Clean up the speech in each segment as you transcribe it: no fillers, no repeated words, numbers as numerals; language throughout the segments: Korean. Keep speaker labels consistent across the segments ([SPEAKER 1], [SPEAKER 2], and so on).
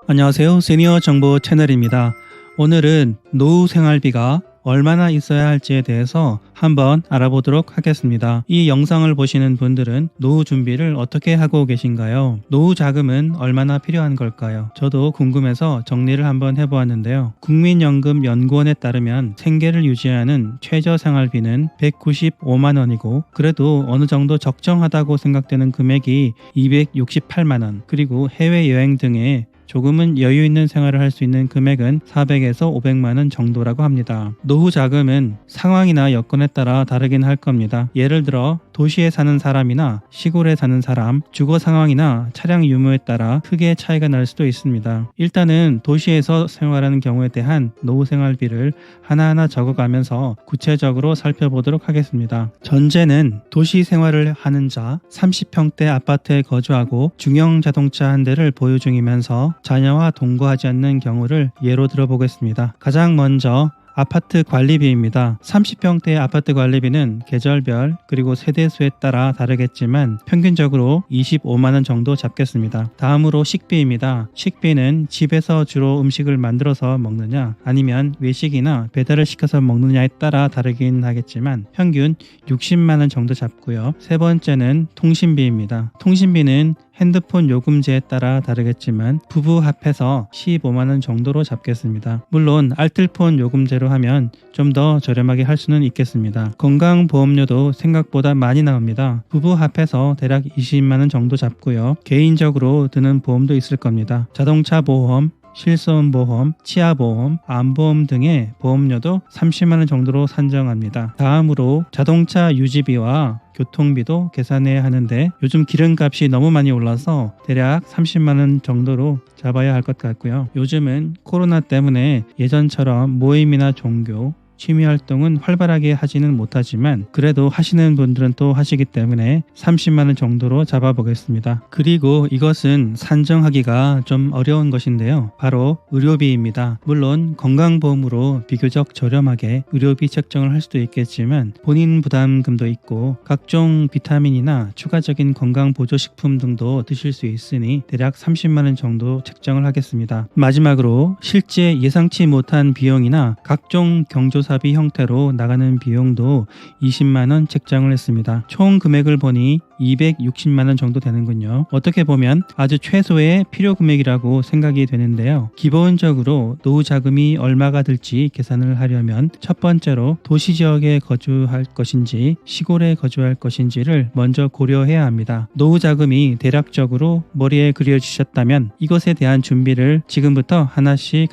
[SPEAKER 1] 안녕하세요. 시니어 정보 채널입니다. 오늘은 노후 생활비가 얼마나 있어야 할지에 대해서 한번 알아보도록 하겠습니다. 이 영상을 보시는 분들은 노후 준비를 어떻게 하고 계신가요? 노후 자금은 얼마나 필요한 걸까요? 저도 궁금해서 정리를 한번 해보았는데요. 국민연금연구원에 따르면 생계를 유지하는 최저 생활비는 195만 원이고 그래도 어느 정도 적정하다고 생각되는 금액이 268만 원, 그리고 해외여행 등의 조금은 여유 있는 생활을 할 수 있는 금액은 400에서 500만 원 정도라고 합니다. 노후 자금은 상황이나 여건에 따라 다르긴 할 겁니다. 예를 들어 도시에 사는 사람이나 시골에 사는 사람, 주거 상황이나 차량 유무에 따라 크게 차이가 날 수도 있습니다. 일단은 도시에서 생활하는 경우에 대한 노후 생활비를 하나하나 적어가면서 구체적으로 살펴보도록 하겠습니다. 전제는 도시 생활을 하는 자, 30평대 아파트에 거주하고 중형 자동차 한 대를 보유 중이면서 자녀와 동거하지 않는 경우를 예로 들어보겠습니다. 가장 먼저 아파트 관리비입니다. 30평대 아파트 관리비는 계절별 그리고 세대수에 따라 다르겠지만 평균적으로 25만 원 정도 잡겠습니다. 다음으로 식비입니다. 식비는 집에서 주로 음식을 만들어서 먹느냐 아니면 외식이나 배달을 시켜서 먹느냐에 따라 다르긴 하겠지만 평균 60만 원 정도 잡고요. 세 번째는 통신비입니다. 통신비는 핸드폰 요금제에 따라 다르겠지만 부부 합해서 15만 원 정도로 잡겠습니다. 물론 알뜰폰 요금제로 하면 좀 더 저렴하게 할 수는 있겠습니다. 건강보험료도 생각보다 많이 나옵니다. 부부 합해서 대략 20만 원 정도 잡고요. 개인적으로 드는 보험도 있을 겁니다. 자동차 보험, 실손보험, 치아보험, 암보험 등의 보험료도 30만 원 정도로 산정합니다. 다음으로 자동차 유지비와 교통비도 계산해야 하는데 요즘 기름값이 너무 많이 올라서 대략 30만 원 정도로 잡아야 할 것 같고요. 요즘은 코로나 때문에 예전처럼 모임이나 종교, 취미활동은 활발하게 하지는 못하지만 그래도 하시는 분들은 또 하시기 때문에 30만 원 정도로 잡아보겠습니다. 그리고 이것은 산정하기가 좀 어려운 것인데요. 바로 의료비입니다. 물론 건강보험으로 비교적 저렴하게 의료비 책정을 할 수도 있겠지만 본인 부담금도 있고 각종 비타민이나 추가적인 건강보조식품 등도 드실 수 있으니 대략 30만 원 정도 책정을 하겠습니다. 마지막으로 실제 예상치 못한 비용이나 각종 경조사비 형태로 나가는 비용도 20만 원 책정을 했습니다. 총 금액을 보니 260만 원 정도 되는군요. 어떻게 보면 아주 최소의 필요 금액이라고 생각이 되는데요. 기본적으로 노후 자금이 얼마가 들지 계산을 하려면 첫 번째로 도시 지역에 거주할 것인지 시골에 거주할 것인지를 먼저 고려해야 합니다. 노후 자금이 대략적으로 머리에 그려지셨다면 이것에 대한 준비를 지금부터 하나씩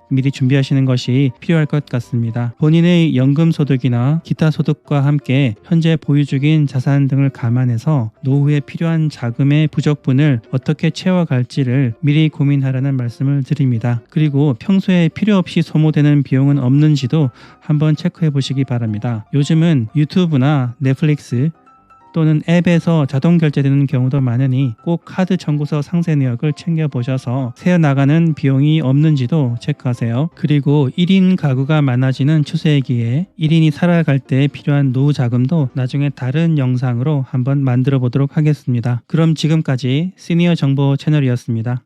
[SPEAKER 1] 미리 준비하시는 것이 필요할 것 같습니다. 본인의 연금 소득이나 기타 소득과 함께 현재 보유 중인 자산 등을 감안해서 노후에 필요한 자금의 부족분을 어떻게 채워갈지를 미리 고민하라는 말씀을 드립니다. 그리고 평소에 필요 없이 소모되는 비용은 없는지도 한번 체크해 보시기 바랍니다. 요즘은 유튜브나 넷플릭스 또는 앱에서 자동 결제되는 경우도 많으니 꼭 카드 청구서 상세 내역을 챙겨보셔서 새어나가는 비용이 없는지도 체크하세요. 그리고 1인 가구가 많아지는 추세이기에 1인이 살아갈 때 필요한 노후 자금도 나중에 다른 영상으로 한번 만들어 보도록 하겠습니다. 그럼 지금까지 시니어 정보 채널이었습니다.